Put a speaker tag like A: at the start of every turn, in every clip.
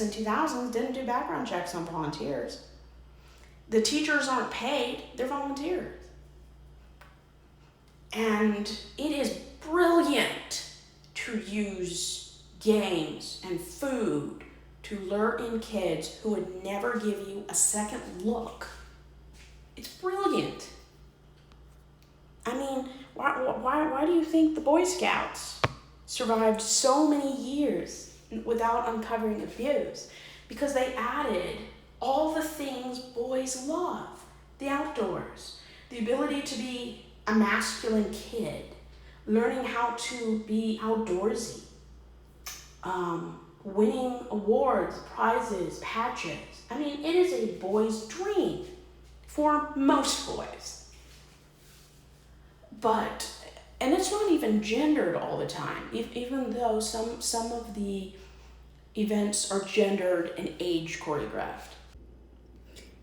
A: in 2000s didn't do background checks on volunteers. The teachers aren't paid, they're volunteers. And it is brilliant to use games and food to lure in kids who would never give you a second look. It's brilliant. I mean, why do you think the Boy Scouts survived so many years without uncovering abuse? Because they added all the things boys love. The outdoors, the ability to be a masculine kid, learning how to be outdoorsy, winning awards, prizes, patches. I mean, it is a boy's dream for most boys. But, and it's not even gendered all the time, even though some of the events are gendered and age choreographed.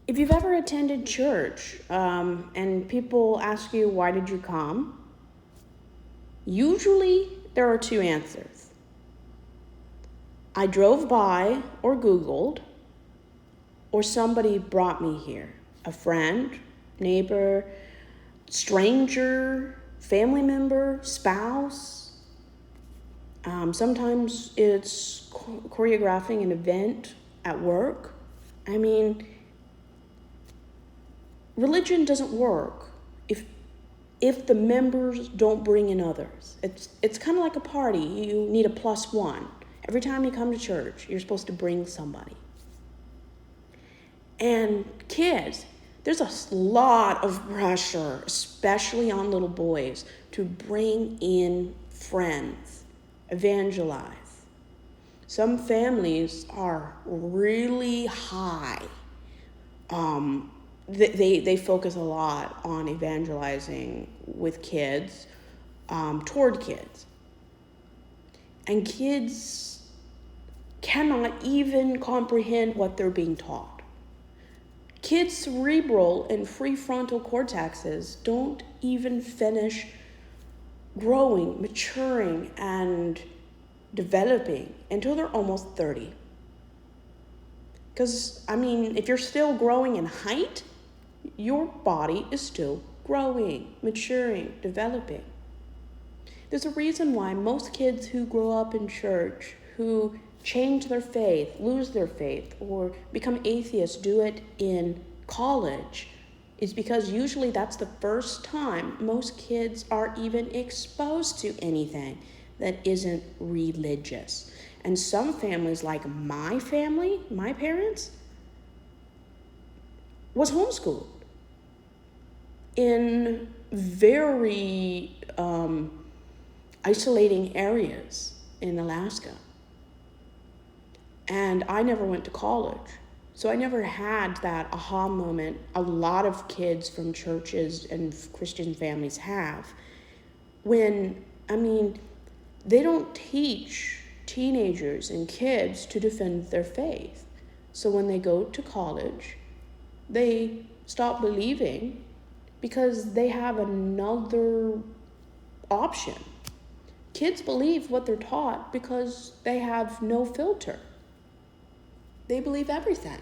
A: If you've ever attended church and people ask you, why did you come? Usually there are two answers. I drove by or Googled, or somebody brought me here. A friend, neighbor, stranger, family member, spouse. Sometimes it's choreographing an event at work. I mean, religion doesn't work if the members don't bring in others. It's kind of like a party. You need a +1. Every time you come to church, you're supposed to bring somebody. And kids, there's a lot of pressure, especially on little boys, to bring in friends, evangelize. Some families are really high. They focus a lot on evangelizing with kids, toward kids. And kids cannot even comprehend what they're being taught. Kids' cerebral and prefrontal cortexes don't even finish growing, maturing, and developing until they're almost 30. Because, I mean, if you're still growing in height, your body is still growing, maturing, developing. There's a reason why most kids who grow up in church, who change their faith, lose their faith, or become atheists, do it in college, is because usually that's the first time most kids are even exposed to anything that isn't religious. And some families, like my family, my parents, was homeschooled in very isolating areas in Alaska. And I never went to college. So I never had that aha moment a lot of kids from churches and Christian families have. When, I mean, they don't teach teenagers and kids to defend their faith. So when they go to college, they stop believing because they have another option. Kids believe what they're taught because they have no filter. They believe everything.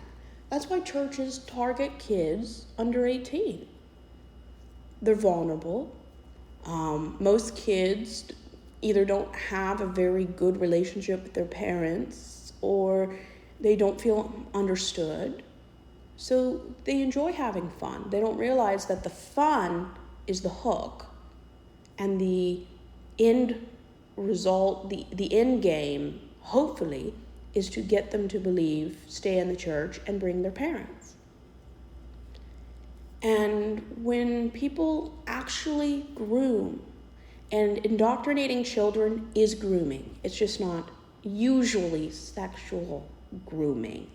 A: That's why churches target kids under 18. They're vulnerable. Most kids either don't have a very good relationship with their parents or they don't feel understood. So they enjoy having fun. They don't realize that the fun is the hook and the end result, the end game, hopefully, is to get them to believe, stay in the church, and bring their parents. And when people actually groom, and indoctrinating children is grooming, it's just not usually sexual grooming.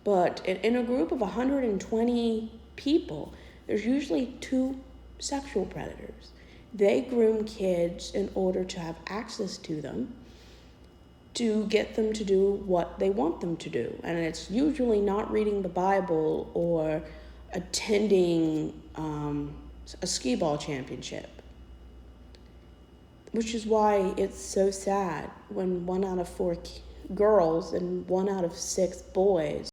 A: But in a group of 120 people, there's usually 2 sexual predators. They groom kids in order to have access to them, to get them to do what they want them to do. And it's usually not reading the Bible or attending a skee-ball championship. Which is why it's so sad when 1 out of 4 girls and 1 out of 6 boys.